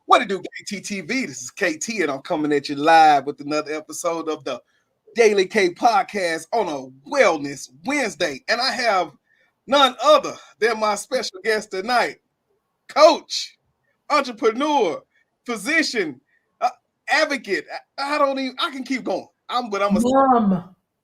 What it do, KTTV? This is KT, and I'm coming at you live with another episode of the Daily K Podcast on a Wellness Wednesday. And I have none other than my special guest tonight, coach, entrepreneur, physician, advocate. I can keep going.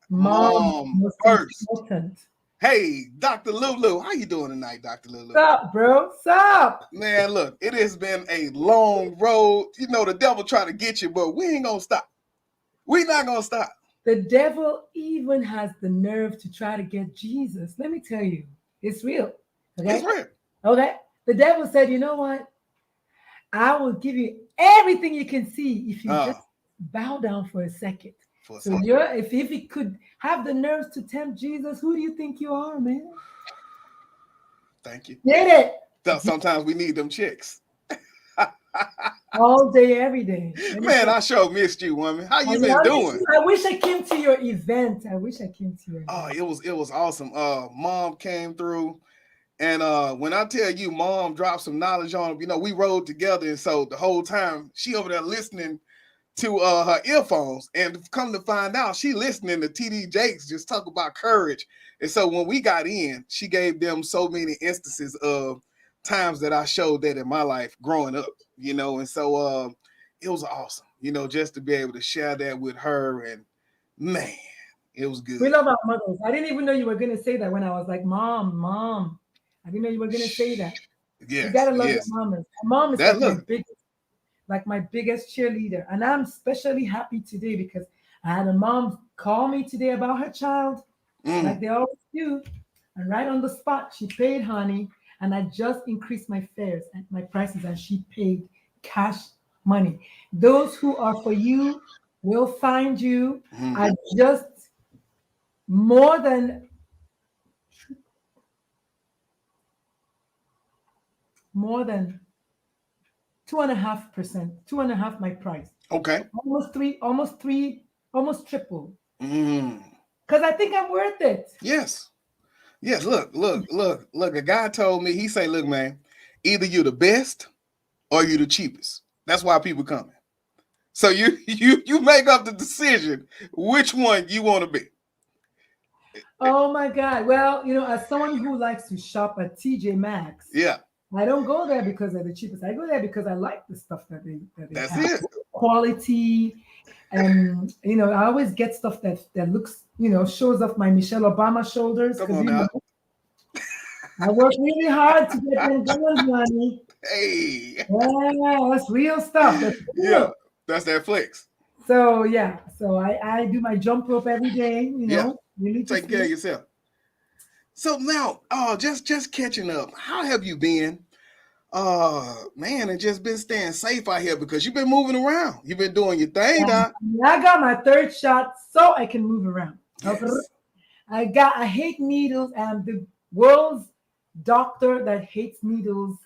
Mom first. Important. Hey, Dr. Lulu, how you doing tonight, Dr. Lulu? Sup, bro? Sup? Man, look, it has been a long road. You know, the devil trying to get you, but we ain't gonna stop. We not gonna stop. The devil even has the nerve to try to get Jesus. Let me tell you, it's real. Okay? It's real. Okay? The devil said, you know what? I will give you everything you can see if you just bow down for a second. If he could have the nerves to tempt Jesus, who do you think you are, man? Thank you. Get it? Sometimes we need them chicks. All day, every day. Man, I sure missed you, woman. How you been doing? I wish I came to your event. Oh, it was awesome. Mom came through, and when I tell you, Mom dropped some knowledge on him. You know, we rode together, and so the whole time she over there listening to her earphones, and come to find out she listening to TD Jakes just talk about courage. And so when we got in, she gave them so many instances of times that I showed that in my life growing up, you know. And so it was awesome, you know, just to be able to share that with her. And man, it was good. We love our mothers. I didn't even know you were going to say that when I was like, mom. I didn't know you were going to say that. Yes, you got to love your mamas. My mom is my biggest cheerleader. And I'm especially happy today because I had a mom call me today about her child, like they always do. And right on the spot, she paid, honey. And I just increased my fares and my prices, and she paid cash money. Those who are for you will find you. I just more than 2.5%, 2.5 my price. Okay. Almost triple. Because I think I'm worth it. Yes. Look. A guy told me, he say, look, man, either you the best or you the cheapest. That's why people coming. So you make up the decision which one you want to be. Oh my God. Well, you know, as someone who likes to shop at TJ Maxx, I don't go there because they're the cheapest. I go there because I like the stuff that they That's have. it. Quality. And, you know, I always get stuff that looks, you know, shows off my Michelle Obama shoulders. Come on now. I work really hard to get them girls money. Hey. Yeah, that's real stuff. That's real. Yeah, that's that flex. So, I do my jump rope every day, you know. Really taking care of yourself. So now, just catching up. How have you been? Man, and just been staying safe out here because you've been moving around. You've been doing your thing, Doc. I got my third shot so I can move around. Yes. I hate needles. I'm the world's doctor that hates needles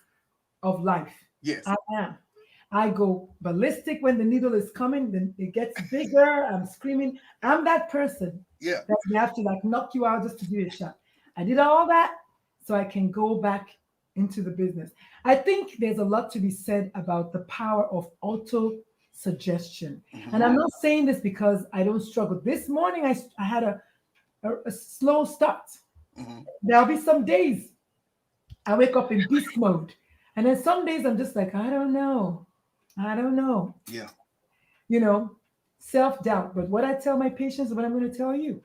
of life. Yes. I am. I go ballistic when the needle is coming, then it gets bigger. I'm screaming. I'm that person. Yeah. That they have to like knock you out just to do a shot. I did all that so I can go back into the business. I think there's a lot to be said about the power of auto-suggestion. And I'm not saying this because I don't struggle. This morning, I had a slow start. There'll be some days I wake up in beast mode. And then some days I'm just like, I don't know. Yeah. You know, self-doubt. But what I tell my patients is what I'm going to tell you.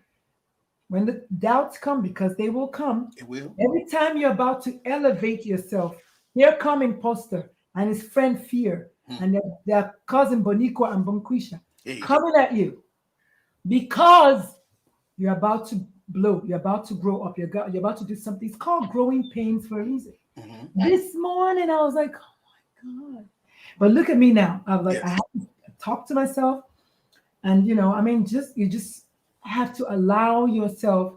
When the doubts come, because they will come. It will. Every time you're about to elevate yourself, here come imposter and his friend fear and their cousin Boniqua and Bonquisha coming at you because you're about to blow, you're about to grow up, you're about to do something. It's called growing pains for a reason. This morning I was like, oh my God. But look at me now. I was like, I have to talk to myself. And, you know, I mean, you just have to allow yourself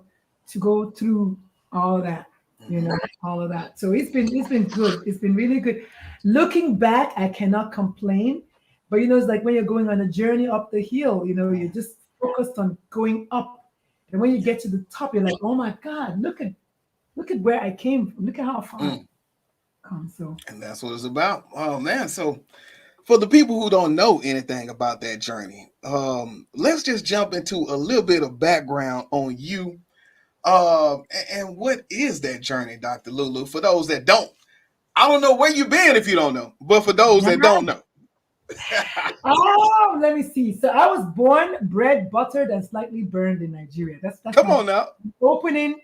to go through all that, you know, all of that. So it's been good. It's been really good. Looking back, I cannot complain. But, you know, it's like when you're going on a journey up the hill, you know, you're just focused on going up. And when you get to the top, you're like, oh my God, look at where I came from. Look at how far I've come. So. And that's what it's about. Oh man. So For the people who don't know anything about that journey, let's just jump into a little bit of background on you. And what is that journey, Dr. Lulu? For those that don't, I don't know where you've been if you don't know, but for those that don't know. Oh, let me see. So I was born, bred, buttered, and slightly burned in Nigeria. That's Come my on now. opening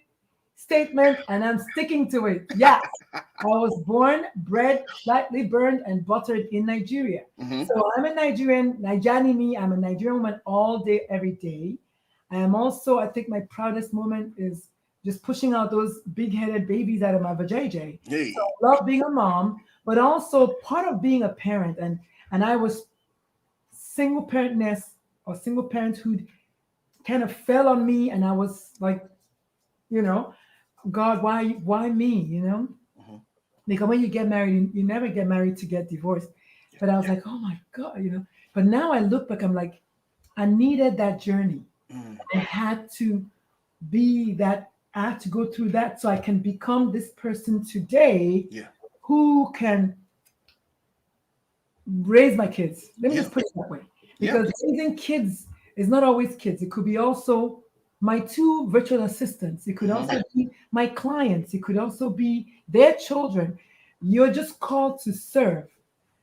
statement, and I'm sticking to it. Yes, I was born, bred, slightly burned, and buttered in Nigeria. Mm-hmm. So I'm a Nigerian, Nigerian me. I'm a Nigerian woman all day, every day. I am also, I think my proudest moment is just pushing out those big-headed babies out of my vajayjay. Hey. So I love being a mom, but also part of being a parent, and I was single parentness or single parenthood kind of fell on me, and I was like, you know, God, why me? Mm-hmm. Because when you get married, you never get married to get divorced. But I was like, oh my God. But now I look back, I'm like, I needed that journey. Mm. I had to be that. I had to go through that so I can become this person today Yeah. who can raise my kids. Let me Yeah. just put it that way. Yeah. Because raising kids is not always kids. It could be also my two virtual assistants. It could Mm-hmm. also be my clients. It could also be their children. You're just called to serve.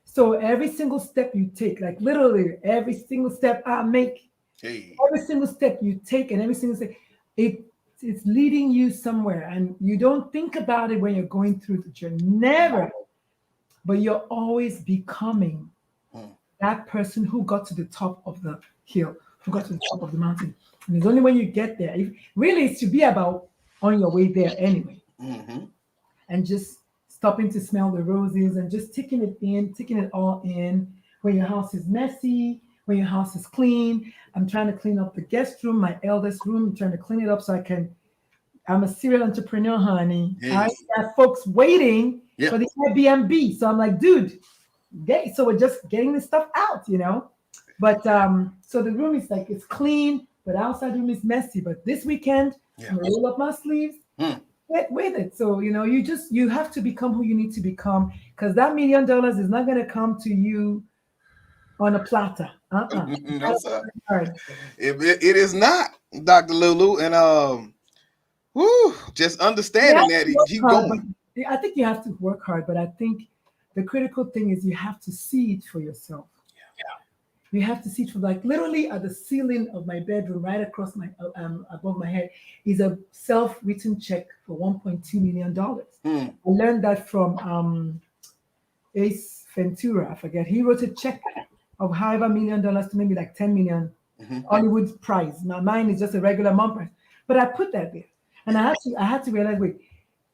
So every single step you take, like literally every single step I make, Hey. every single step you take and every single step, it it's leading you somewhere. And you don't think about it when you're going through the journey. Never. But you're always becoming Mm. that person who got to the top of the hill, who got to the top of the mountain. And it's only when you get there. Really, it should be about on your way there anyway. Mm-hmm. And just stopping to smell the roses and just taking it in, taking it all in. When your house is messy, when your house is clean. I'm trying to clean up the guest room, my eldest room. I'm trying to clean it up so I can. I'm a serial entrepreneur, honey. I Hey. got folks waiting Yeah. for the Airbnb. So I'm like, dude, so we're just getting this stuff out. But so the room is like it's clean, but outside room is messy. But this weekend, Yeah. I'm gonna roll up my sleeves, Mm. get with it. So you have to become who you need to become because that $1 million is not gonna come to you on a platter. No, sir. Hard. It is not, Dr. Lulu. And just You understanding have that to work you hard, going. but I think you have to work hard. But I think the critical thing is you have to see it for yourself. You have to see it from like literally at the ceiling of my bedroom, right across my above my head, is a self-written check for $1.2 million. Mm. I learned that from Ace Ventura. I forget. He wrote a check of however $1 million to maybe like 10 million Mm-hmm. Hollywood price. Mine is just a regular mom price, but I put that there, and I had to realize, wait,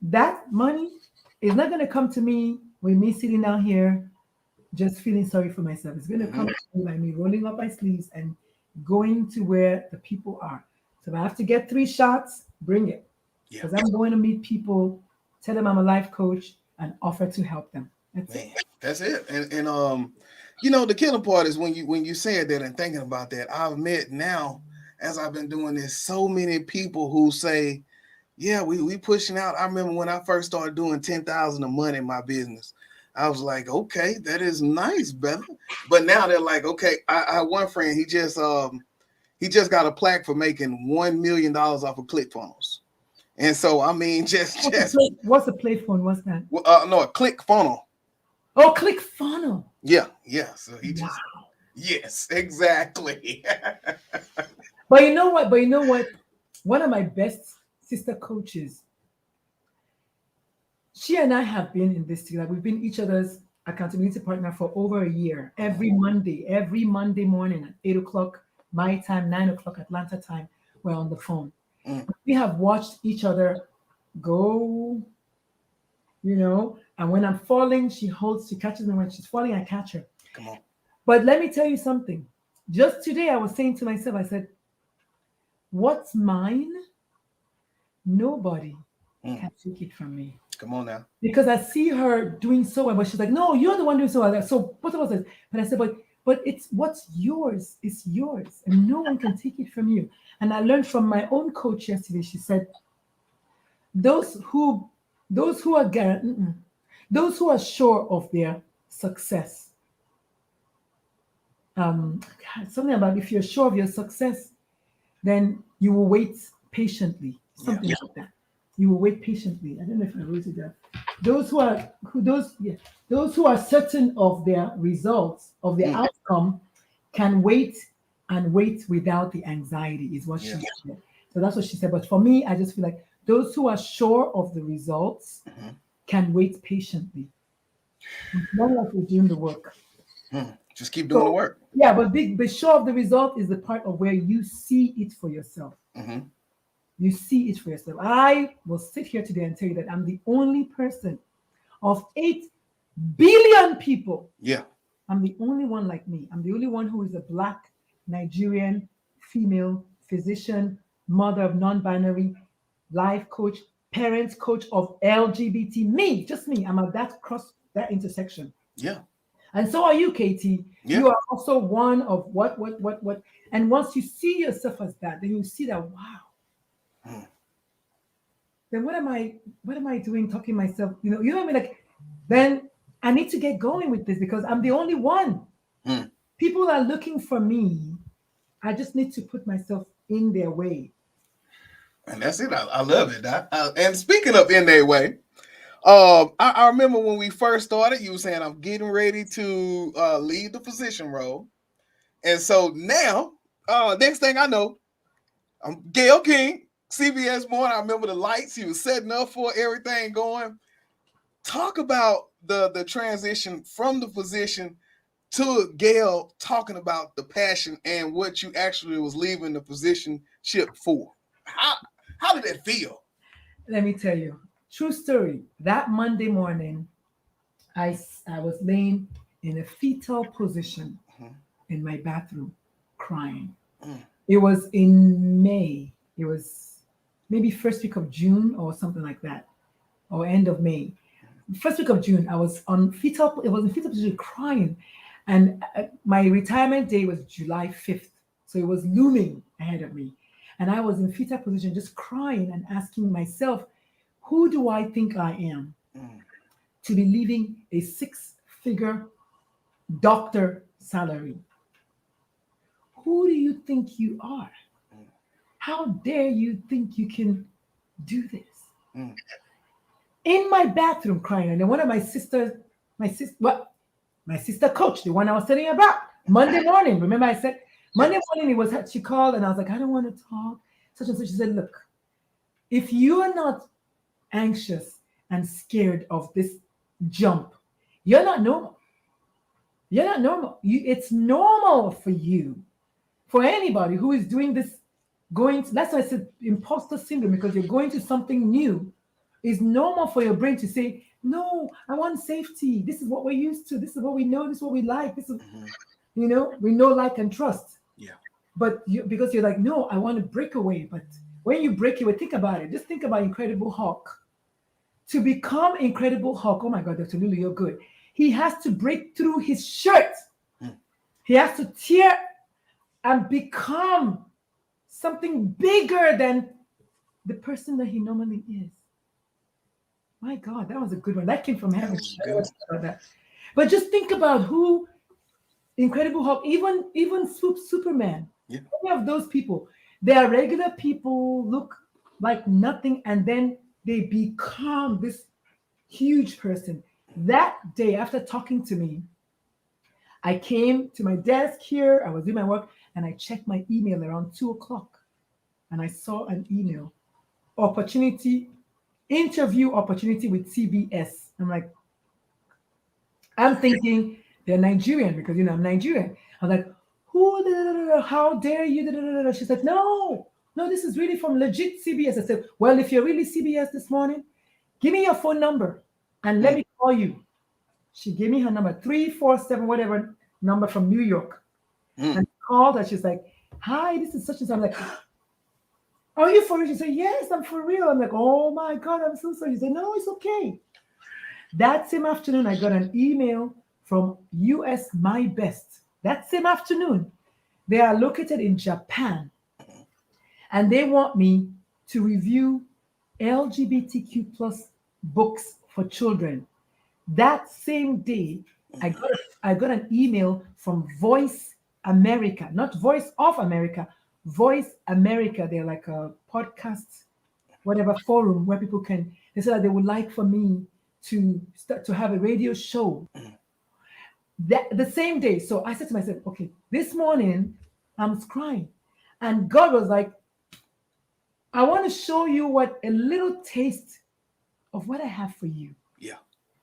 that money is not going to come to me with me sitting down here just feeling sorry for myself. It's going to come to me by me rolling up my sleeves and going to where the people are. So if I have to get 3 shots, bring it. Yeah. Because I'm going to meet people, tell them I'm a life coach, and offer to help them. That's Man, it. that's it. And the killing part is when you said that and thinking about that. I've met now as I've been doing this, so many people who say, yeah, we pushing out. I remember when I first started doing 10,000 a month in my business. I was like, okay, that is nice, brother. But now they're like, okay, I have one friend, he just got a plaque for making $1 million off of ClickFunnels. And so I mean What's the play phone? What's that? No, a ClickFunnel. Oh, ClickFunnel. Yeah. So he Wow. just yes, exactly. But you know what? One of my best sister coaches, she and I have been in this together. We've been each other's accountability partner for over a year. Every Monday morning at 8 o'clock my time, 9 o'clock Atlanta time, we're on the phone. Mm. We have watched each other go, and when I'm falling, she catches me. When she's falling, I catch her. Come on. But let me tell you something. Just today, I was saying to myself, I said, what's mine? Nobody can take it from me. Come on now. Because I see her doing so well, but she's like, no, you're the one doing so well. So both of us said, but I said, but it's what's yours is yours, and no one can take it from you. And I learned from my own coach yesterday. She said, those who are those who are sure of their success something about if you're sure of your success, then you will wait patiently. Something like that. You will wait patiently. I don't know if I wrote it down. Those who are who those yeah, those who are certain of their results, of their outcome, can wait and wait without the anxiety, is what she said. So that's what she said. But for me, I just feel like those who are sure of the results can wait patiently. As long as we're doing the work. Just keep doing the So work. yeah, but be sure of the result is the part of where you see it for yourself. You see it for yourself. I will sit here today and tell you that I'm the only person of 8 billion people. Yeah. I'm the only one like me. I'm the only one who is a Black Nigerian female physician, mother of non-binary, life coach, parents coach of LGBT. Me, just me. I'm at that intersection. Yeah. And so are you, Katie. Yeah. You are also one of what. And once you see yourself as that, then you see that, wow. Then what am I doing talking myself? You know what I mean? Like, then I need to get going with this because I'm the only one. People are looking for me. I just need to put myself in their way. And that's it. I love it. And speaking of in their way, I remember when we first started, you were saying I'm getting ready to lead the physician role. And so now, next thing I know, I'm Gail King, CBS Morning. I remember the lights he was setting up for everything going. Talk about the transition from the physician to Gail talking about the passion and what you actually was leaving the physicianship for. How did that feel? Let me tell you, true story. That Monday morning, I was laying in a fetal position in my bathroom, crying. It was in May. It was maybe first week of June or something like that, or end of May. First week of June, I was on fetal. It was in fetal position, crying, and my retirement day was July 5th, so it was looming ahead of me, and I was in fetal position, just crying and asking myself, who do I think I am to be leaving a 6-figure doctor salary? Who do you think you are? How dare you think you can do this? In my bathroom crying, and then one of my sister coach, the one I was telling you about, Monday morning. Remember I said Monday morning she called and I was like, I don't want to talk. Such and such. She said, look, if you are not anxious and scared of this jump, you're not normal. You're not normal. It's normal for you, for anybody who is doing this, that's why I said imposter syndrome, because you're going to something new. It's normal for your brain to say, no, I want safety. This is what we're used to. This is what we know. This is what we like. This is, we know, like, and trust. Yeah. But because you're like, no, I want to break away. But when you break away, think about it. Just think about Incredible Hulk. To become Incredible Hulk, oh my God, Dr. Lulu, you're good. He has to break through his shirt. He has to tear and become something bigger than the person that he normally is. My God, that was a good one. That came from heaven. But just think about who Incredible Hulk, even Superman. Yeah. Any of those people, they are regular people, look like nothing, and then they become this huge person. That day, after talking to me, I came to my desk here. I was doing my work, and I checked my email around 2:00, and I saw an email, interview opportunity with CBS. I'm thinking they're Nigerian because I'm Nigerian. I'm like, how dare you? She said, no, this is really from legit CBS. I said, well, if you're really CBS this morning, give me your phone number and let me call you. She gave me her number, 347, whatever number from New York. And called her. She's like, hi, this is such and such. I'm like, are you for real? She said, yes, I'm for real. I'm like, oh my God, I'm so sorry. She said, no, it's okay. That same afternoon, I got an email from US My Best. That same afternoon, they are located in Japan. And they want me to review LGBTQ plus books for children. That same day, I got an email from Voice America, not Voice of America, Voice America. They're like a podcast, whatever forum where people can. They said that they would like for me to start to have a radio show that the same day. So I said to myself, okay, this morning I'm crying, and God was like, I want to show you what a little taste of what I have for you. Yeah.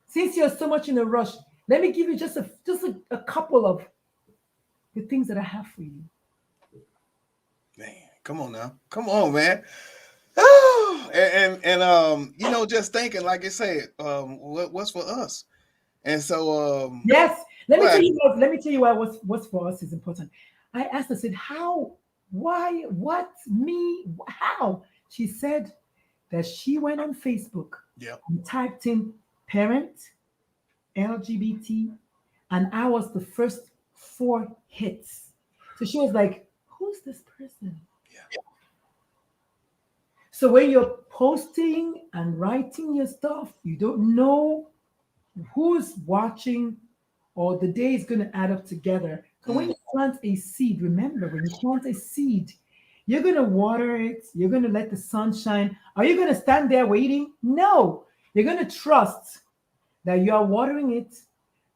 Since you're so much in a rush, let me give you just a couple of the things that I have for you. Man, come on now. Come on, man. and you know, just thinking, like I said, what's for us? And so yes, let me tell you why what's for us is important. I asked her, I said, how, why, what, me, how? She said that she went on Facebook and typed in parent, LGBT, and I was the first 4 hits. So she was like, who's this person? Yeah. So when you're posting and writing your stuff, you don't know who's watching or the day is going to add up together. So when you plant a seed, remember, when you plant a seed, you're going to water it. You're going to let the sun shine. Are you going to stand there waiting? No. You're going to trust that you are watering it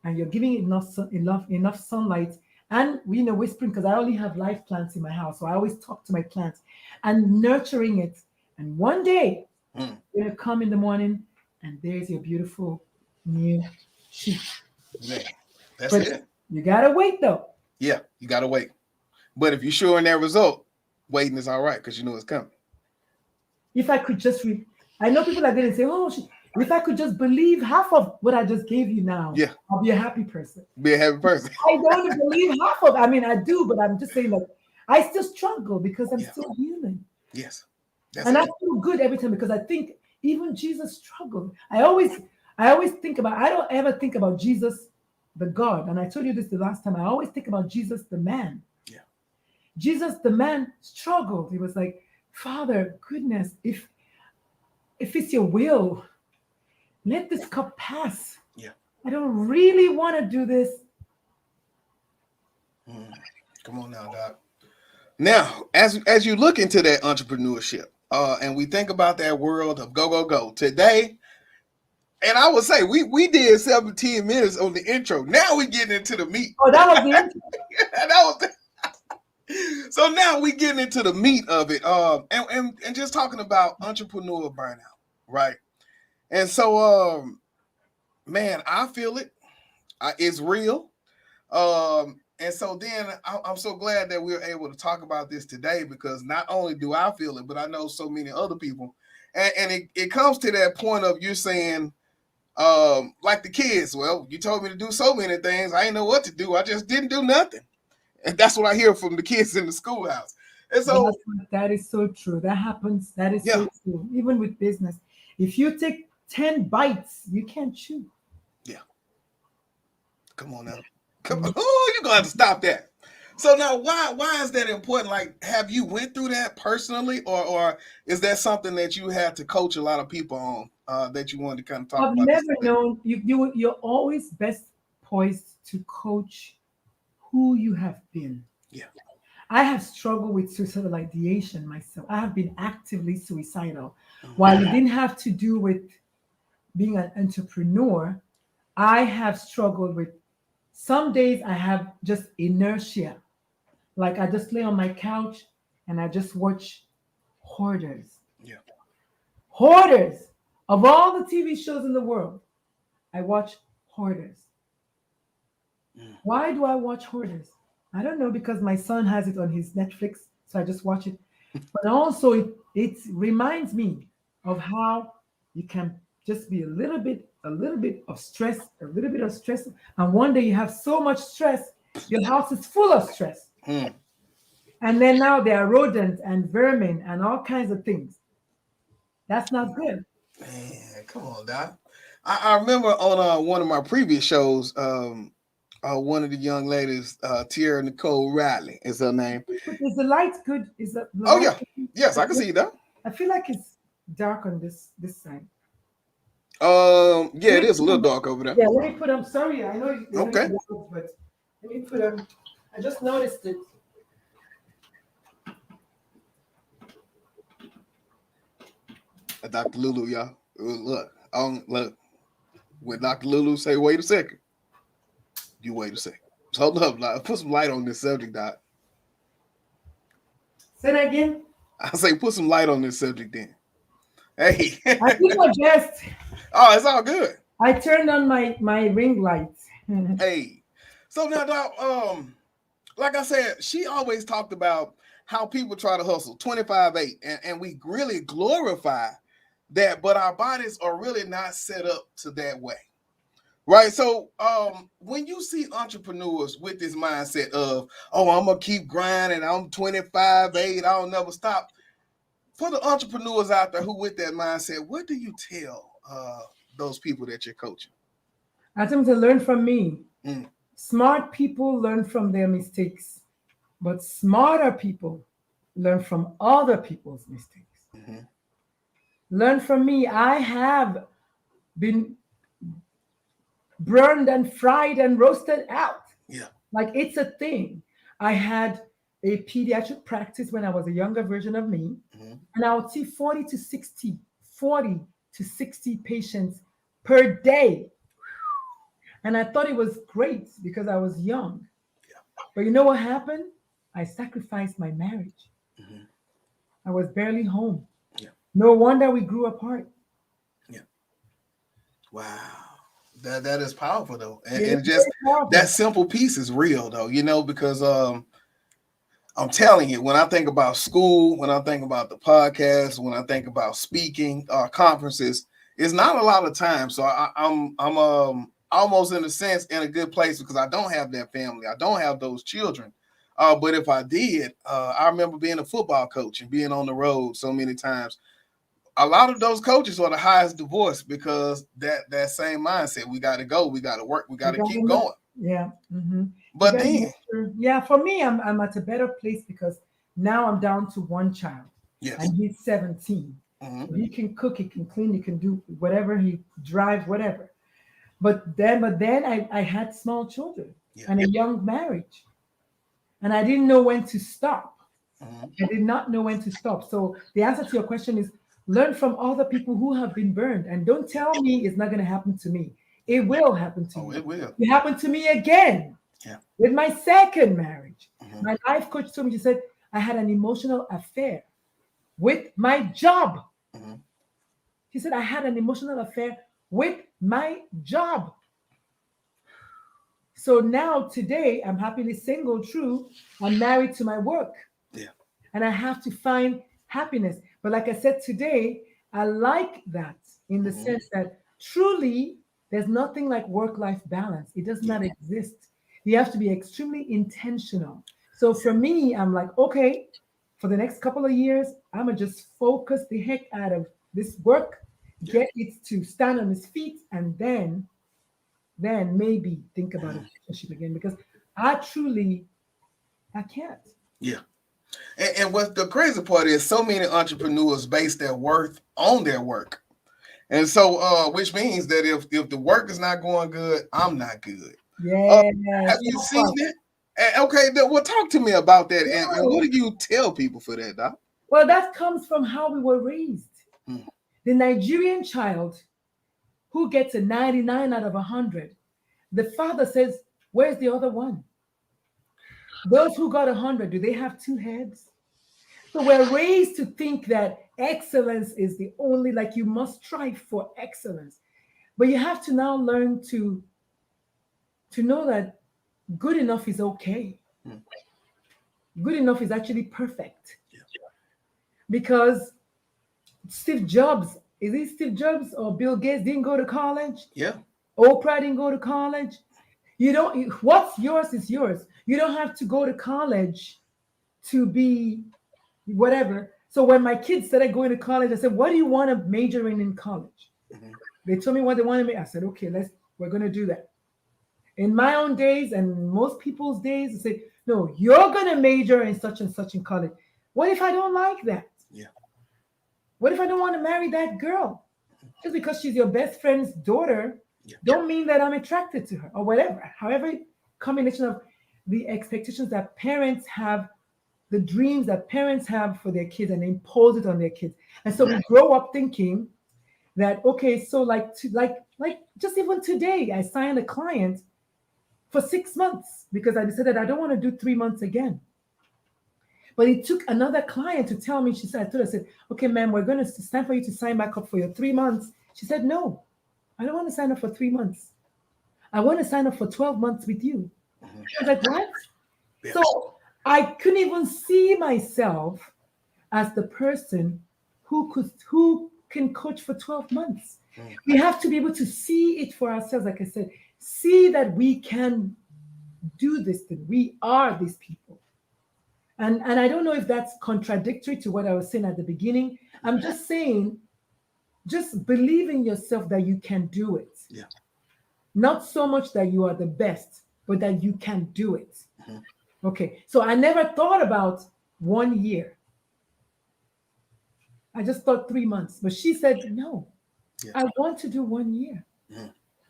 and you're giving it enough sunlight. And whispering, because I only have live plants in my house, so I always talk to my plants and nurturing it. And one day, you're going to come in the morning and there's your beautiful new sheep. Man, that's it. You got to wait, though. Yeah, you got to wait. But if you're sure in that result, waiting is all right because you know it's coming. If I could just I know people are going to say, oh, if I could just believe half of what I just gave you now, I'll be a happy person. Be a happy person. I don't believe half of it. I mean, I do, but I'm just saying, like, I still struggle because I'm still human. Yes. And I feel good every time because I think even Jesus struggled. I always think about, I don't ever think about Jesus, the God. And I told you this the last time. I always think about Jesus, the man. Yeah. Jesus, the man, struggled. He was like, Father, goodness, if it's your will, let this cup pass. Yeah. I don't really want to do this. Come on now, Doc. Now, as you look into that entrepreneurship, and we think about that world of go today, and I would say we did 17 minutes on the intro. Now we getting into the meat. Oh, that was the intro. So now we getting into the meat of it, and just talking about entrepreneur burnout, right? And so, man, I feel it. It's real. And so then I'm so glad that we're able to talk about this today because not only do I feel it, but I know so many other people. And it comes to that point of you saying, like the kids, well, you told me to do so many things. I didn't know what to do. I just didn't do nothing. And that's what I hear from the kids in the schoolhouse. And so that is so true. That happens. That is so true. Even with business. If you take 10 bites, you can't chew. Yeah. Come on now. Come on. Oh, you're gonna have to stop that. So now why is that important? Like, have you went through that personally, or is that something that you had to coach a lot of people on that you wanted to kind of talk about? I've never known you're always best poised to coach who you have been. Yeah. I have struggled with suicidal ideation myself. I have been actively suicidal. While it didn't have to do with being an entrepreneur, I have struggled with some days I have just inertia. Like I just lay on my couch and I just watch Hoarders. Yeah. Hoarders. Of all the TV shows in the world, I watch Hoarders. Why do I watch Hoarders? I don't know, because my son has it on his Netflix, so I just watch it. But also it reminds me of how you can just be a little bit of stress, and one day you have so much stress, your house is full of stress. And then now there are rodents and vermin and all kinds of things. That's not good. Man, come on, Doc. I remember on one of my previous shows, one of the young ladies, Tierra Nicole Riley is her name. Is the light good? Is the oh yeah, yes, I can see that. I feel like it's dark on this side. Yeah, it is a little dark over there. Yeah, let me put them. Sorry, I know. Okay. But let me put them. I just noticed it. Dr. Lulu, y'all. Look. When Dr. Lulu say, wait a second, you wait a second. Hold up, put some light on this subject, Doc. Say that again. I say put some light on this subject then. Hey. I did my best. Oh, it's all good. I turned on my ring lights. Hey. So now, Doc, like I said, she always talked about how people try to hustle 25/8, and we really glorify that, but our bodies are really not set up to that way. Right. So when you see entrepreneurs with this mindset of, oh, I'm going to keep grinding, I'm 25/8, I'll never stop. For the entrepreneurs out there who with that mindset, what do you tell those people that you're coaching? I tell them to learn from me. Smart people learn from their mistakes, but smarter people learn from other people's mistakes. Mm-hmm. Learn from me. I have been burned and fried and roasted out. Yeah. Like it's a thing. I had a pediatric practice when I was a younger version of me, and I would see 40 to 60 patients per day. And I thought it was great because I was young. Yeah. But you know what happened? I sacrificed my marriage. Mm-hmm. I was barely home. Yeah. No wonder we grew apart. Yeah. Wow. That is powerful though. And, It and is just very powerful. that simple piece is real though, because I'm telling you, when I think about school, when I think about the podcast, when I think about speaking conferences, it's not a lot of time. So I'm almost in a sense in a good place because I don't have that family. I don't have those children. But if I did, I remember being a football coach and being on the road so many times. A lot of those coaches are the highest divorce because that same mindset. We got to go. We got to work. We got to keep going. Yeah. Mm-hmm. But then, yeah, for me, I'm at a better place because now I'm down to one child. yes. And he's 17. Mm-hmm. He can cook, he can clean, he can do whatever, he drives, whatever. But then I had small children and a young marriage. And I didn't know when to stop. Mm-hmm. I did not know when to stop. So the answer to your question is learn from other people who have been burned. And don't tell me it's not going to happen to me. It will happen to you. It will. It happened to me again. Yeah. With my second marriage. Mm-hmm. My life coach told me, she said, I had an emotional affair with my job. Mm-hmm. She said, I had an emotional affair with my job. So now today, I'm happily single, true. I'm married to my work. Yeah. And I have to find happiness. But like I said today, I like that in the sense that truly there's nothing like work-life balance. It does not exist. You have to be extremely intentional. So for me, I'm like, okay, for the next couple of years, I'm going to just focus the heck out of this work, get it to stand on its feet, and then maybe think about a relationship again because I can't. Yeah. And what the crazy part is, so many entrepreneurs base their worth on their work. And so, which means that if the work is not going good, I'm not good. Yeah. Have you seen it? Okay, well, talk to me about that. And what do you tell people for that, Doc? Well, that comes from how we were raised. The Nigerian child who gets a 99 out of 100, the father says, where's the other one? Those who got 100, do they have two heads? So we're raised to think that excellence is the only, like you must strive for excellence. But you have to now learn to know that good enough is okay. Good enough is actually perfect. Yeah. Because Steve Jobs, is it Steve Jobs or Bill Gates didn't go to college? Yeah. Oprah didn't go to college. What's yours is yours. You don't have to go to college to be whatever. So when my kids started going to college, I said, what do you want to major in college? They told me what they wanted me. I said, okay, we're going to do that. In my own days and most people's days, they say, no, you're going to major in such and such in college. What if I don't like that? Yeah. What if I don't want to marry that girl? Just because she's your best friend's daughter, don't mean that I'm attracted to her or whatever. However, combination of the expectations that parents have, the dreams that parents have for their kids, and impose it on their kids. And so we grow up thinking that, okay, so like just even today, I signed a client for 6 months because I decided I don't want to do 3 months again. But it took another client to tell me, I said, okay, ma'am, we're going to stand for you to sign back up for your 3 months. She said, no, I don't want to sign up for 3 months. I want to sign up for 12 months with you. I was like, what? Yes. So I couldn't even see myself as the person who can coach for 12 months. We have to be able to see it for ourselves. Like I said, see that we can do this thing. We are these people. And I don't know if that's contradictory to what I was saying at the beginning. I'm just saying, just believe in yourself that you can do it. Yeah. Not so much that you are the best, but that you can do it. Okay. So I never thought about 1 year. I just thought 3 months. But she said, no, I want to do 1 year.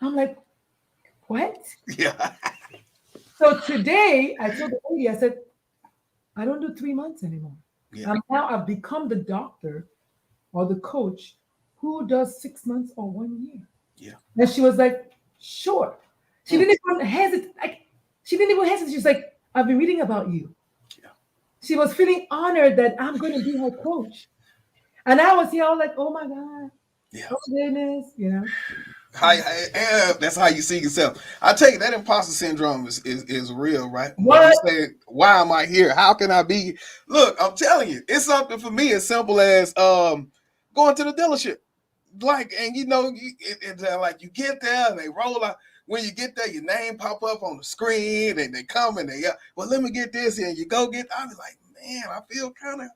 I'm like, what? Yeah. So today I told the lady, I said, I don't do 3 months anymore. Yeah. Now I've become the doctor or the coach who does 6 months or 1 year. Yeah. And she was like, sure. She didn't even hesitate. She didn't even hesitate. She was like, I've been reading about you. Yeah. She was feeling honored that I'm going to be her coach. And I was here, I was like, oh my God. Yeah. Oh goodness, you know. That's how you see yourself. I tell you, that imposter syndrome is real, right? What? You say, why am I here? How can I be? Look, I'm telling you, it's something for me as simple as going to the dealership. Like, and you know, it's like you get there and they roll out. When you get there, your name pop up on the screen and they come and they, well, let me get this here. And you go get, I was like, man, I feel kind of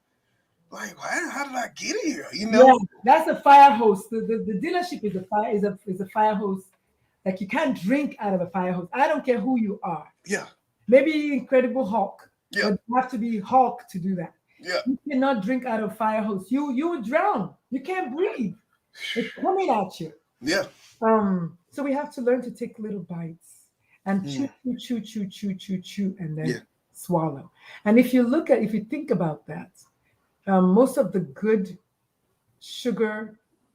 like, how did I get here? You know, yeah, that's a fire hose. The dealership is a fire hose. Like you can't drink out of a fire hose. I don't care who you are. Yeah. Maybe Incredible Hulk. Yeah. But you have to be Hulk to do that. Yeah. You cannot drink out of a fire hose. You would drown. You can't breathe. It's coming at you. Yeah. So we have to learn to take little bites and chew, and then swallow. And if you think about that, most of the good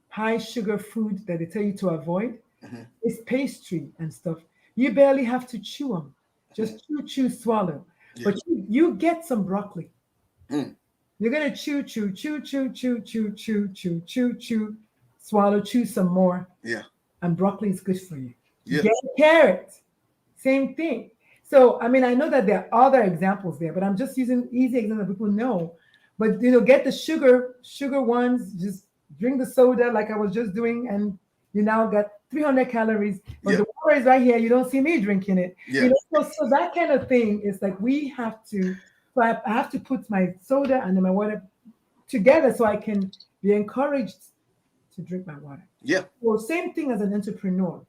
high sugar food that they tell you to avoid is pastry and stuff. You barely have to chew them. Just chew, swallow. Yeah. But you get some broccoli. You're going to chew, swallow, chew some more. Yeah. And broccoli is good for you. Yeah. Get carrot. Same thing. So, I mean, I know that there are other examples there, but I'm just using easy examples that people know. But, you know, get the sugar ones, just drink the soda like I was just doing, and you now got 300 calories. But the water is right here. You don't see me drinking it. Yeah. You know, so that kind of thing is like we have to, so I have to put my soda and then my water together so I can be encouraged to drink my water. Yeah. Well, same thing as an entrepreneur.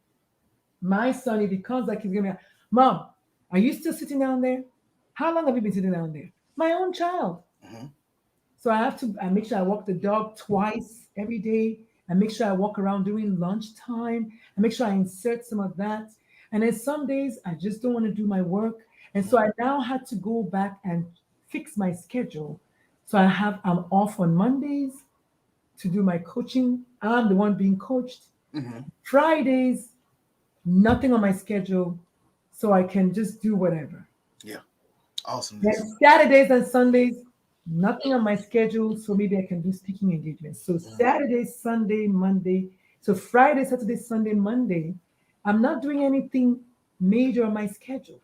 My son, if he comes like he's gonna be, Mom, are you still sitting down there? How long have you been sitting down there? My own child. So I make sure I walk the dog twice every day. I make sure I walk around during lunchtime. I make sure I insert some of that. And then some days I just don't want to do my work. And so I now had to go back and fix my schedule. So I'm off on Mondays to do my coaching. I'm the one being coached. Fridays, nothing on my schedule. So I can just do whatever. Yeah. Awesome. Then Saturdays and Sundays, nothing on my schedule, so maybe I can do speaking engagements. So Saturday, Sunday, Monday. So Friday, Saturday, Sunday, Monday, I'm not doing anything major on my schedule.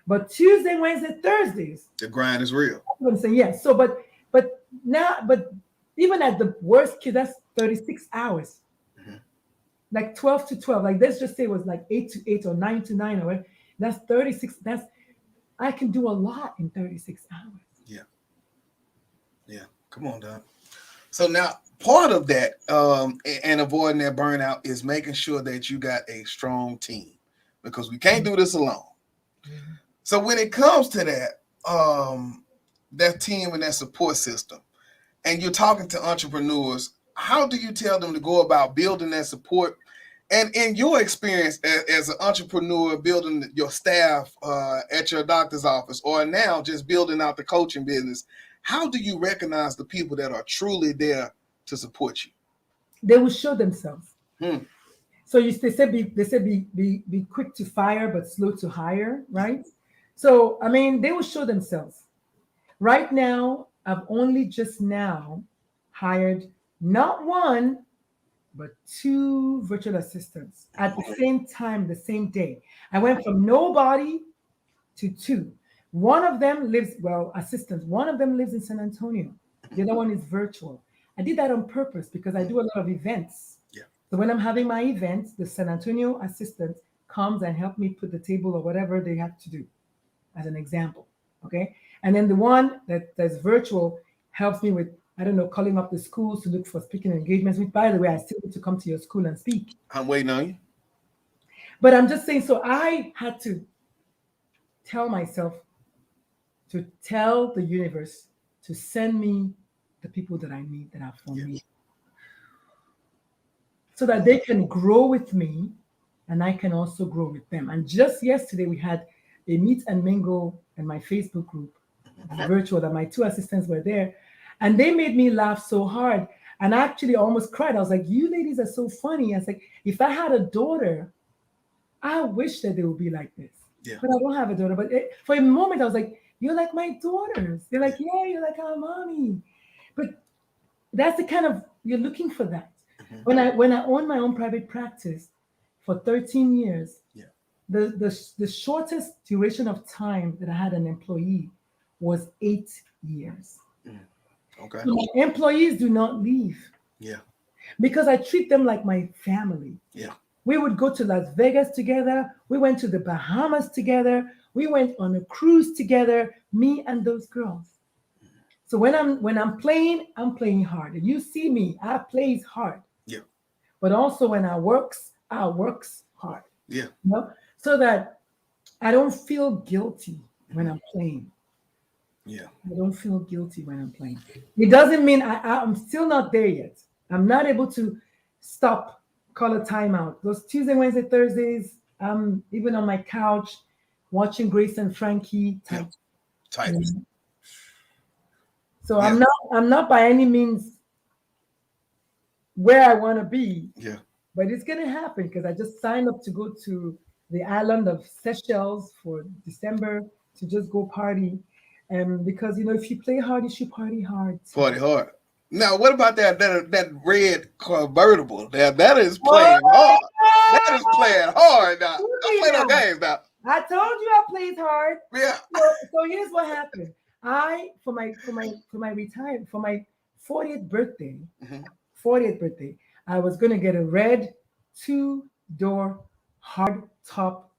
But Tuesday, Wednesday, Thursdays, the grind is real. I'm going to say yes. So, but even at the worst case, that's 36 hours. Like 12 to 12. Like let's just say it was like 8 to 8 or 9 to 9 or whatever. That's 36. I can do a lot in 36 hours. Yeah. Come on, Doc. So now part of that and avoiding that burnout is making sure that you got a strong team, because we can't do this alone. So when it comes to that team and that support system, and you're talking to entrepreneurs, how do you tell them to go about building that support And in your experience as an entrepreneur, building your staff at your doctor's office, or now just building out the coaching business, how do you recognize the people that are truly there to support you? They will show themselves. Hmm. So they say be quick to fire but slow to hire, right? So I mean, they will show themselves. Right now, I've only just now hired not one but two virtual assistants at the same time, the same day. I went from nobody to two. One of them lives, well, assistants, one of them lives in San Antonio. The other one is virtual. I did that on purpose because I do a lot of events. Yeah. So when I'm having my events, the San Antonio assistant comes and help me put the table or whatever they have to do, as an example. Okay. And then the one that's virtual helps me with, I don't know, calling up the schools to look for speaking engagements, which, by the way, I still need to come to your school and speak. I'm waiting on you. But I'm just saying, so I had to tell myself to tell the universe to send me the people that I need, that are for me, so that they can grow with me and I can also grow with them. And just yesterday, we had a meet and mingle in my Facebook group, virtual, that my two assistants were there. And they made me laugh so hard. And I actually almost cried. I was like, you ladies are so funny. I was like, if I had a daughter, I wish that they would be like this. Yeah. But I don't have a daughter. But for a moment, I was like, you're like my daughters. They're like, yeah, you're like our mommy. But that's the kind of, you're looking for that. Mm-hmm. When I owned my own private practice for 13 years, the shortest duration of time that I had an employee was 8 years. Mm. Okay. So my employees do not leave. Yeah. Because I treat them like my family. Yeah. We would go to Las Vegas together. We went to the Bahamas together. We went on a cruise together, me and those girls. So when I'm playing hard. And you see me, I plays hard. Yeah. But also when I works hard. Yeah. You know? So that I don't feel guilty when I'm playing. Yeah. I don't feel guilty when I'm playing. It doesn't mean I'm still not there yet. I'm not able to stop, call a timeout. Those Tuesday, Wednesday, Thursdays, I'm even on my couch watching Grace and Frankie type. So I'm not by any means where I want to be. Yeah. But it's gonna happen because I just signed up to go to the island of Seychelles for December to just go party. Because if you play hard, you should party hard. Party hard. Now, what about that red convertible? That is playing hard. That is playing hard now. Don't play no games now. I told you I played hard. Yeah. So here's what happened. For my 40th birthday, 40th birthday, I was gonna get a red 2-door hard top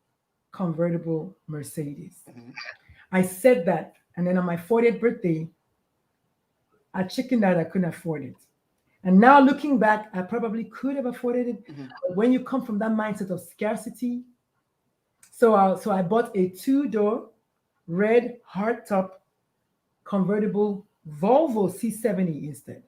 convertible Mercedes. I said that, and then on my 40th birthday, I chickened out. I couldn't afford it. And now looking back, I probably could have afforded it. But when you come from that mindset of scarcity, so I bought a 2-door red hardtop convertible Volvo C70 instead.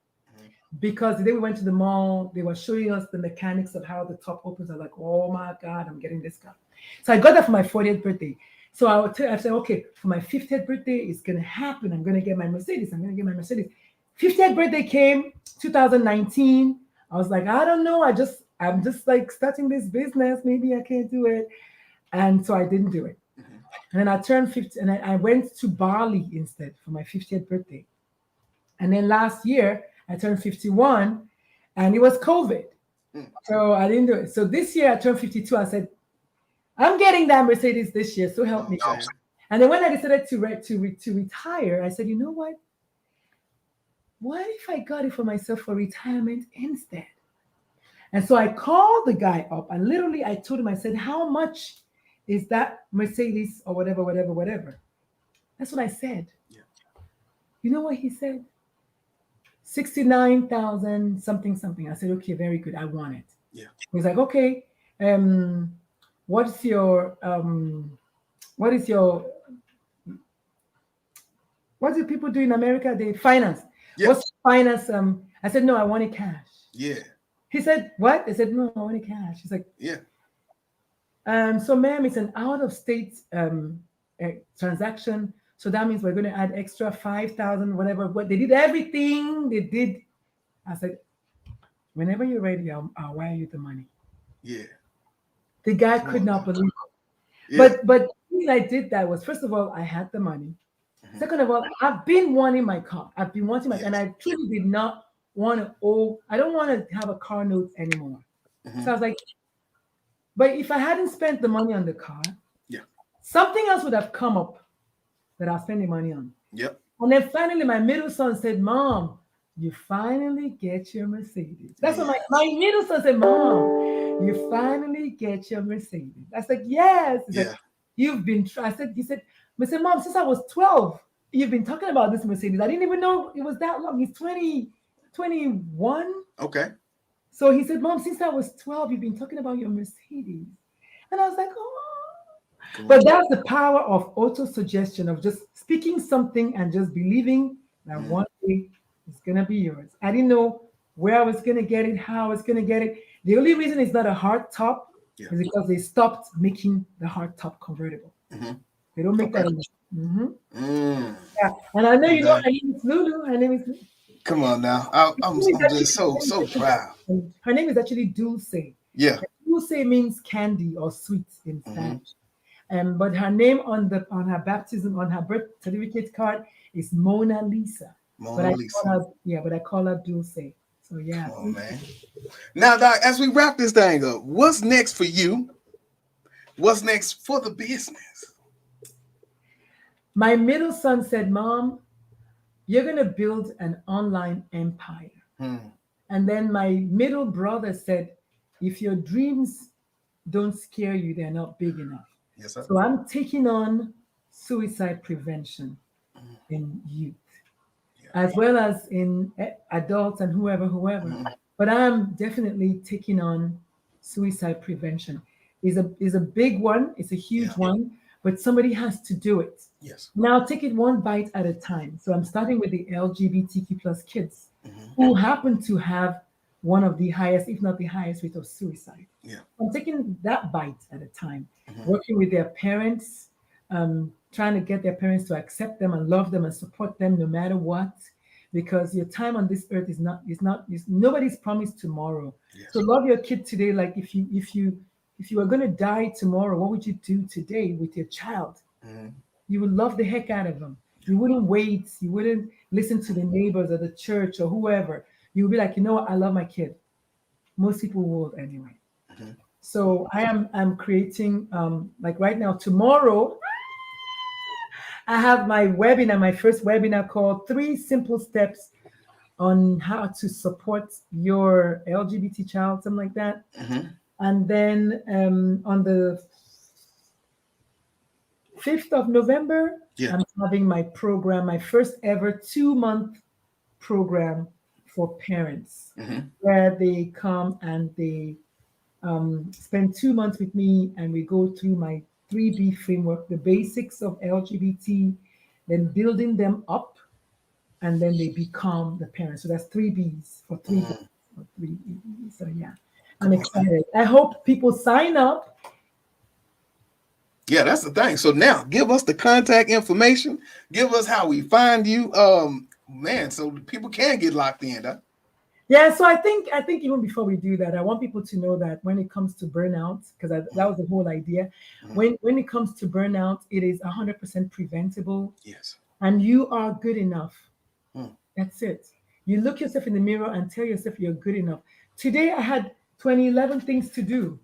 Because the day we went to the mall, they were showing us the mechanics of how the top opens. I was like, oh my God, I'm getting this car. So I got that for my 40th birthday. So I said, okay, for my 50th birthday, it's going to happen. I'm going to get my Mercedes. 50th birthday came, 2019. I was like, I don't know. I'm just like starting this business. Maybe I can't do it. And so I didn't do it. And then I turned 50 and I went to Bali instead for my 50th birthday. And then last year I turned 51 and it was COVID. So I didn't do it. So this year I turned 52. I said, I'm getting that Mercedes this year. So help me. And then when I decided to retire, I said, you know what? What if I got it for myself for retirement instead? And so I called the guy up and literally I told him, I said, how much is that Mercedes or whatever? That's what I said. Yeah. You know what he said? 69,000 something. I said, okay, very good. I want it. Yeah. He's like, okay, what do people do in America? They finance. Yep. What's finance? I said, no, I want it cash. Yeah. He said, what? I said, no, I want cash. He's like, Yeah. so ma'am, it's an out of state transaction. So that means we're going to add extra 5,000, whatever. But they did everything they did. I said, whenever you're ready, I'll wire you the money. Yeah. The guy Come could on not now. believe it. Yeah. But the reason I did that was, first of all, I had the money. Mhm. Second of all, I've been wanting my car. I've been wanting my, and Yes. I truly did not want to owe. I don't want to have a car note anymore. So I Mhm. was like, but if I hadn't spent the money on the car, Yeah. something else would have come up that I'll spend the money on. Yep. And then finally, my middle son said, Mom, you finally get your Mercedes. That's what Yes. my middle son said, Mom, you finally get your Mercedes. I said, yes. He said, Yeah. you've been, I said, Mom, since I was 12, you've been talking about this Mercedes. I didn't even know it was that long. He's 21. Okay. So he said, Mom, since I was 12, you've been talking about your Mercedes. And I was like, oh. Come But on. that's the power of auto-suggestion, of just speaking something and just believing that Mhm. one day it's going to be yours. I didn't know where I was going to get it, how I was going to get it. The only reason it's not a hard top Yeah. is because they stopped making the hard top convertible. Mhm. They don't make Okay. that anymore. Mhm. Mm. Yeah. And I know you know Okay. her name is Lulu. Her name is Come on now. I'm just so proud. her name is actually Dulce. Yeah. Dulce means candy or sweet in Mhm. Spanish. But her name on her baptism, on her birth certificate card is Mona Lisa. But Mona I Lisa. call her, yeah, but I call her Dulce. So yeah. Come on, man. Now, Doc, as we wrap this thing up, what's next for you? What's next for the business? My middle son said, Mom, you're gonna build an online empire. Hmm. And then my middle brother said, if your dreams don't scare you, they're not big enough. Yes, sir. So I'm taking on suicide prevention Mhm. in youth, Yeah. as well as in adults and whoever. Mhm. But I'm definitely taking on suicide prevention. Is a big one. It's a huge Yeah. one, but somebody has to do it. Yes. Now take it one bite at a time. So I'm starting with the LGBTQ plus kids, Mhm. who happen to have one of the highest, if not the highest, rate of suicide. Yeah. I'm taking that bite at a time, Mhm. working with their parents, trying to get their parents to accept them and love them and support them no matter what, because your time on this earth is nobody's promised tomorrow. So Yes. love your kid today. Like if you are going to die tomorrow, what would you do today with your child? Mhm. You would love the heck out of them. Yeah. You wouldn't wait. You wouldn't listen to the neighbors or the church or whoever. You would be like, you know what? I love my kid. Most people will anyway. Mhm. So I'm creating, like right now, tomorrow I have my webinar, my first webinar called Three Simple Steps on How to Support Your LGBT Child, something like that. Mhm. And then on the 5th of November, Yeah. I'm having my program, my first ever 2-month program for parents, Mhm. where they come and they spend 2 months with me and we go through my 3B framework, the basics of LGBT, then building them up, and then they become the parents. So that's 3Bs for 3 Mhm. for 3B. So yeah, I'm Come on, man. excited. I hope people sign up. Yeah, that's the thing. So now, give us the contact information. Give us how we find you. Man, so people can get locked in. Huh? Yeah, so I think even before we do that, I want people to know that when it comes to burnout, because that was the whole idea. Mhm. When it comes to burnout, it is 100% preventable, Yes. and you are good enough. Mm. That's it. You look yourself in the mirror and tell yourself you're good enough. Today I had 2011 things to do.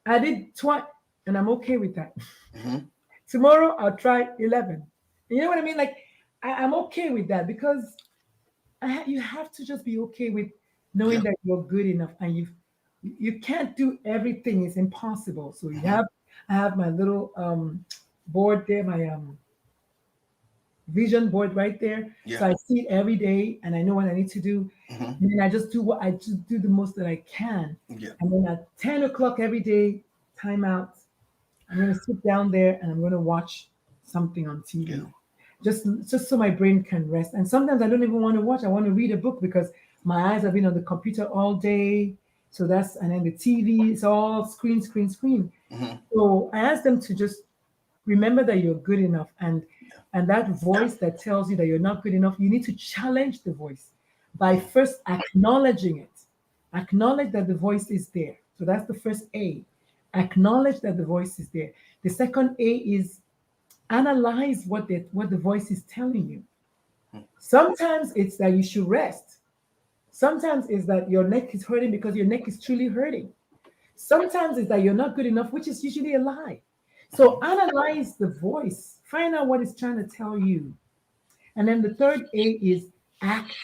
I did 20, and I'm okay with that. Mhm. Tomorrow I'll try 11. You know what I mean? Like I'm okay with that, because you have to just be okay with knowing Yeah. that you're good enough, and you can't do everything. It's impossible. So Mhm. I have my little board there, my vision board right there. Yeah. So I see it every day and I know what I need to do. Mhm. And then I just do the most that I can. Yeah. And then at 10 o'clock every day, time out, I'm gonna sit down there and I'm gonna watch something on Yeah. TV. Just so my brain can rest. And sometimes I don't even want to watch. I want to read a book, because My eyes have been on the computer all day. So that's, and then the TV is all screen, screen, screen. Mhm. So I asked them to just remember that you're good enough. And that voice that tells you that you're not good enough, you need to challenge the voice by first acknowledging it. Acknowledge that the voice is there. So that's the first A. Acknowledge that the voice is there. The second A is analyze what the voice is telling you. Sometimes it's that you should rest. Sometimes it's that your neck is hurting because your neck is truly hurting. Sometimes it's that you're not good enough, which is usually a lie. So analyze the voice, find out what it's trying to tell you. And then the third A is act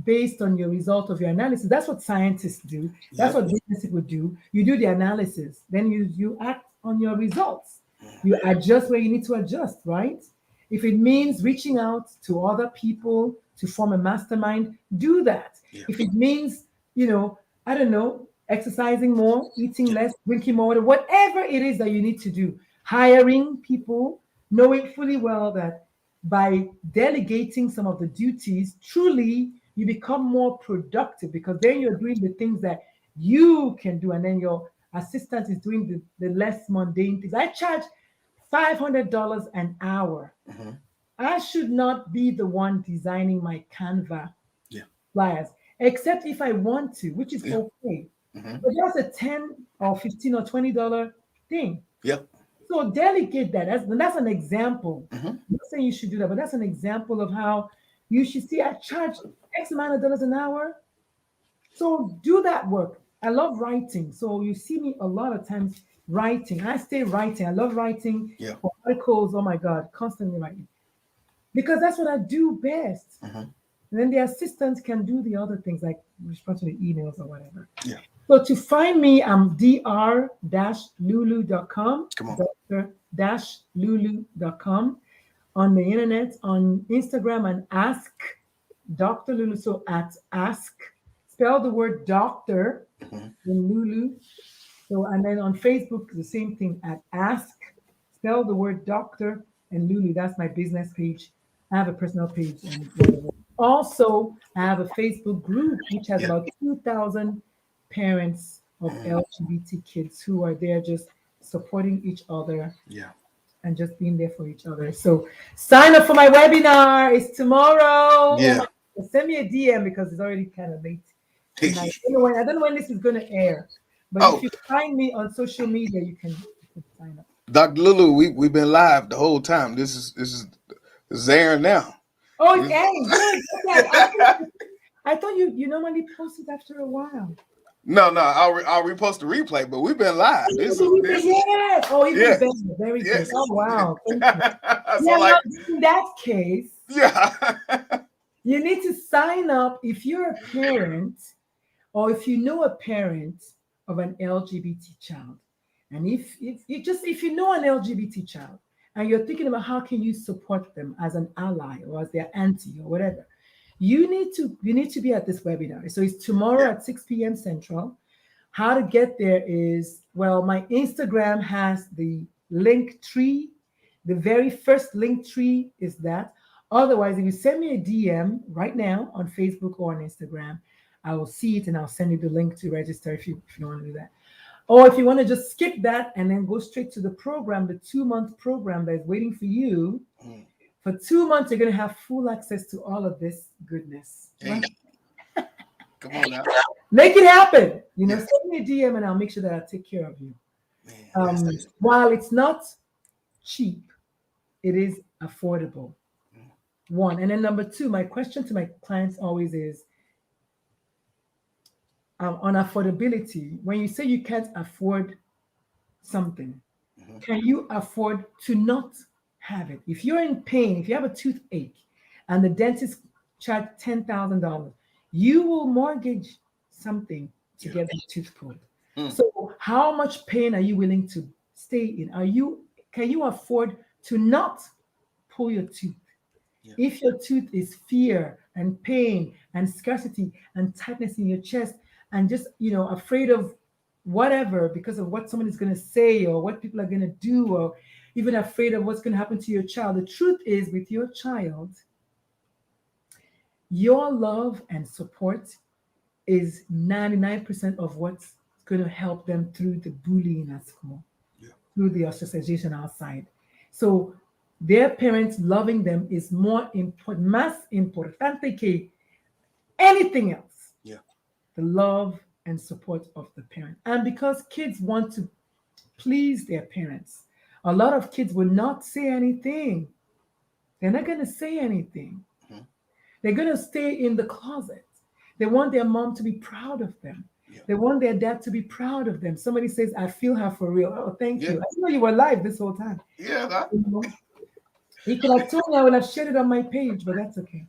based on your result of your analysis. That's what scientists do. That's Yep. what business people do. You do the analysis, then you act on your results. You adjust where you need to adjust, right? If it means reaching out to other people to form a mastermind, do that. Yeah. If it means, I don't know, exercising more, eating Yeah. less, drinking more water, whatever it is that you need to do, hiring people, knowing fully well that by delegating some of the duties, truly you become more productive because then you're doing the things that you can do, and then your assistant is doing the less mundane things. I charge $500 an hour. Mhm. I should not be the one designing my Canva Yeah. flyers, except if I want to, which is Yeah. okay. Mhm. But that's a 10 or 15 or $20 thing. Yep. So delegate that. That's an example. Mhm. I'm not saying you should do that, but that's an example of how you should see. I charge X amount of dollars an hour. So do that work. I love writing. So you see me a lot of times writing. I stay writing. I love writing Yeah. for articles. Oh my God, constantly writing. Because that's what I do best. Mhm. And then the assistant can do the other things like respond to the emails or whatever. Yeah. So to find me, I'm dr-lulu.com, Come on. dr-lulu.com on the internet, on Instagram, and ask Dr. Lulu. So at ask, spell the word doctor Mhm. in Lulu. So, and then on Facebook, the same thing at ask, spell the word doctor and Lulu. That's my business page. I have a personal page and whatever. Also, I have a Facebook group which has Yeah. about 2,000 parents of Mhm. LGBT kids who are there just supporting each other Yeah. and just being there for each other. So sign up for my webinar. It's tomorrow. Oh Yeah. my God. Send me a DM because it's already kind of late. And I don't know when this is going to air. But if Oh, you find me on social media, you can sign up. Dr. Lulu, we've been live the whole time. This is airing now. Oh, it's This- airing. Good. Okay. I thought you normally post it after a while. no, I'll repost the replay, but we've been live. This is Yes. Oh, even yes, better. Very good. yes. Oh, wow. Thank you. So Yeah, like, now in that case, yeah. you need to sign up if you're a parent or if you know a parent of an LGBT child. And if you know an LGBT child and you're thinking about how can you support them as an ally or as their auntie or whatever, you need to be at this webinar. So it's tomorrow Yeah. at 6 p.m. Central. How to get there is, well, my Instagram has the link tree. The very first link tree is that. Otherwise, if you send me a DM right now on Facebook or on Instagram, I will see it and I'll send you the link to register if you want to do that. Or if you want to just skip that and then go straight to the program, the 2-month program that is waiting for you. Mm. For 2 months, you're going to have full access to all of this goodness. Hey, come on now. Make it happen. Yeah. Send me a DM and I'll make sure that I take care of you. Man, While it's not cheap, it is affordable. One. And then number two, my question to my clients always is on affordability. When you say you can't afford something, Mhm. can you afford to not have it? If you're in pain, if you have a toothache and the dentist charge $10,000, you will mortgage something to Yeah. get the tooth pulled. Mm. So how much pain are you willing to stay in? Can you afford to not pull your tooth? Yeah. If your tooth is fear and pain and scarcity and tightness in your chest and just afraid of whatever because of what someone is going to say or what people are going to do, or even afraid of what's going to happen to your child, the truth is with your child, your love and support is 99% of what's going to help them through the bullying at school, Yeah. through the ostracization outside. So their parents loving them is more important, más importante que anything else. Yeah. The love and support of the parent. And because kids want to please their parents, a lot of kids will not say anything. They're not going to say anything. Mm-hmm. They're going to stay in the closet. They want their mom to be proud of them. Yeah. They want their dad to be proud of them. Somebody says, I feel her for real. Oh, thank Yeah. you. I know you were alive this whole time. Yeah. That. You know? You could have told me I would have shared it on my page, but that's okay.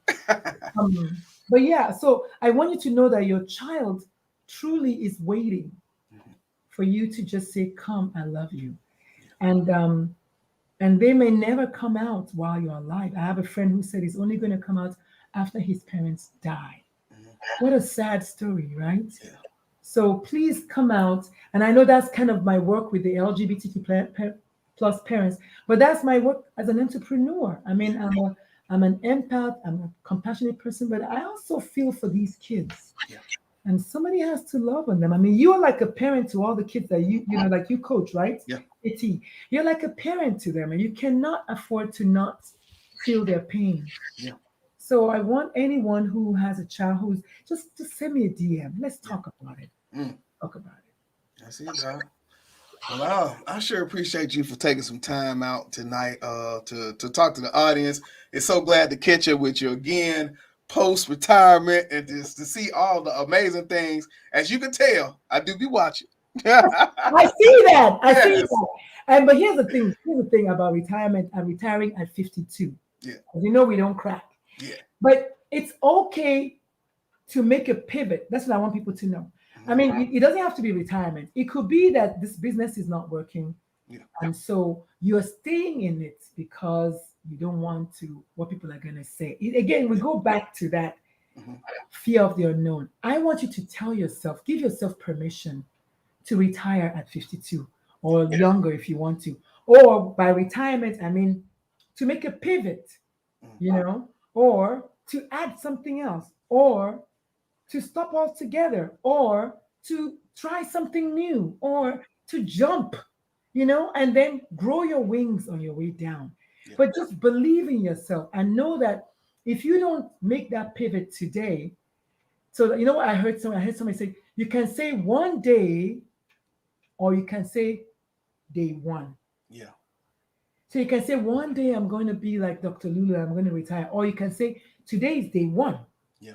But yeah, so I want you to know that your child truly is waiting Mhm. for you to just say, come, I love you. And they may never come out while you're alive. I have a friend who said he's only going to come out after his parents die. Mhm. What a sad story, right? Yeah. So please come out. And I know that's kind of my work with the LGBTQ plus parents, but that's my work as an entrepreneur. I mean, I'm an empath, I'm a compassionate person, but I also feel for these kids. Yeah. And somebody has to love on them. I mean, you're like a parent to all the kids that like you coach, right? Yeah. You're like a parent to them, and you cannot afford to not feel their pain. Yeah. So I want anyone who has a child who's just send me a DM. Let's talk about it. Talk about it. That's it, Doc. Well, I sure appreciate you for taking some time out tonight to talk to the audience. It's so glad to catch up with you again post retirement and just to see all the amazing things. As you can tell, I do be watching. I see that. I see Yes. that. And but here's the thing. Here's the thing about retirement. I'm retiring at 52. Yeah. As you know, we don't crack. Yeah. But it's okay to make a pivot. That's what I want people to know. I mean, it doesn't have to be retirement. It could be that this business is not working. Yeah. And so you're staying in it because you don't want to, what people are going to say. Again, we go back to that Mhm. fear of the unknown. I want you to tell yourself, give yourself permission to retire at 52 or younger if you want to. Or by retirement, I mean, to make a pivot, or to add something else, or to stop altogether, or to try something new, or to jump, and then grow your wings on your way down. Yeah. But just believe in yourself and know that if you don't make that pivot today, so you know what I heard somebody say, you can say one day, or you can say day one. Yeah. So you can say one day I'm going to be like Dr. Lulu, I'm going to retire, or you can say today is day one. Yeah.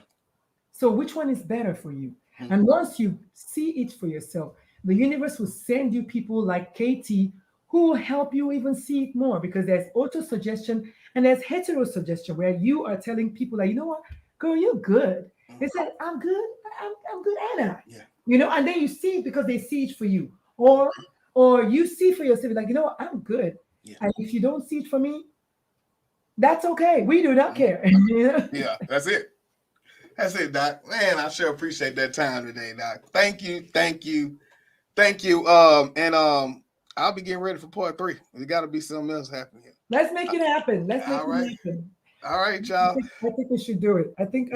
So which one is better for you? Mhm. And once you see it for yourself, the universe will send you people like Katie who will help you even see it more, because there's auto-suggestion and there's hetero-suggestion where you are telling people like, you know what, girl, you're good. They said, I'm good. I'm good, Anna. Yeah. And then you see it because they see it for you. Or you see for yourself, like, you know what, I'm good. Yeah. And if you don't see it for me, that's okay. We do not care. Yeah, that's it. That's it, Doc. Man, I sure appreciate that time today, Doc. Thank you. And I'll be getting ready for part 3. There's got to be something else happening here. Let's make it happen. All right. All right, I y'all. think we should do it. I think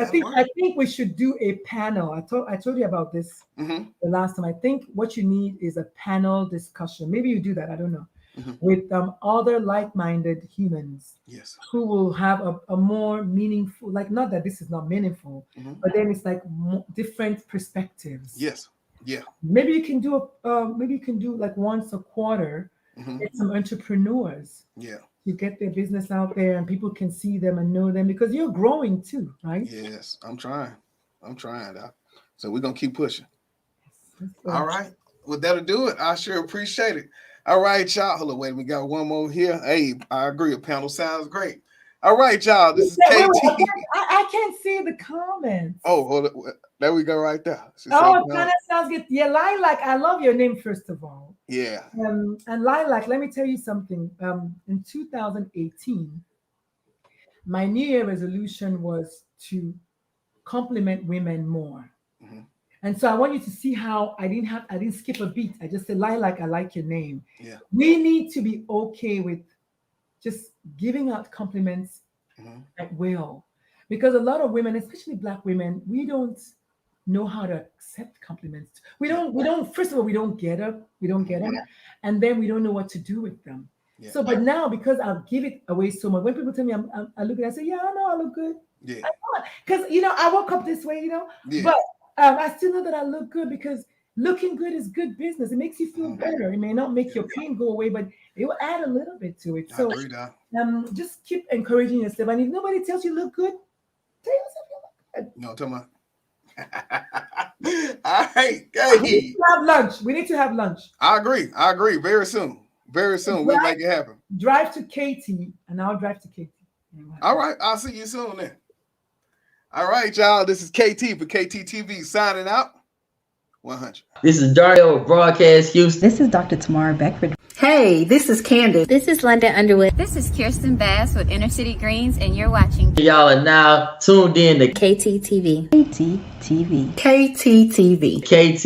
we should do a panel. I told you about this Mhm. the last time. I think what you need is a panel discussion. Maybe you do that. I don't know. Mhm. With other like-minded humans Yes. who will have a more meaningful, like, not that this is not meaningful, Mhm. but then it's like different perspectives. Yes. Yeah. Maybe you can do like once a quarter, Mhm. get some entrepreneurs. Yeah. You get their business out there and people can see them and know them, because you're growing too, right? Yes. I'm trying, Doc. So we're going to keep pushing. Yes. All right. Well, that'll do it. I sure appreciate it. All right, y'all. Hold on, wait. We got one more here. Hey, I agree. A panel sounds great. All right, y'all. This is Wait, KT. I can't see the comments. Oh, hold on. There we go right there. That sounds good. Yeah, Lilac, I love your name, first of all. Yeah. And Lilac, let me tell you something. In 2018, my New Year resolution was to compliment women more. Mm-hmm. And so I want you to see how I didn't skip a beat. I just said, Lilac, I like your name. Yeah. We need to be okay with just giving out compliments Mm-hmm. at will. because a lot of women, especially Black women, we don't know how to accept compliments. We don't. First of all, we don't get them, and then we don't know what to do with them. Yeah. So, but now because I'll give it away so much, when people tell me I look good, I say, yeah, I know I look good. Yeah. Because I woke up this way, Yeah. But I still know that I look good because looking good is good business. It makes you feel better. It may not make your pain go away, but it will add a little bit to it. So just keep encouraging yourself. And if nobody tells you look good, tell yourself you look good. No, tell me. All right, okay. We need to have lunch. We need to have lunch. I agree. Very soon. We'll make it happen. Drive to Katie, and I'll drive to Katie. All right. I'll see you soon then. All right, y'all. This is KT for KTTV signing out. 100. This is Dario of Broadcast Houston. This is Dr. Tamara Beckford. Hey, this is Candace. This is London Underwood. This is Kirsten Bass with Inner City Greens, and you're watching. Y'all are now tuned in to KTTV. KTTV. KTTV. KT.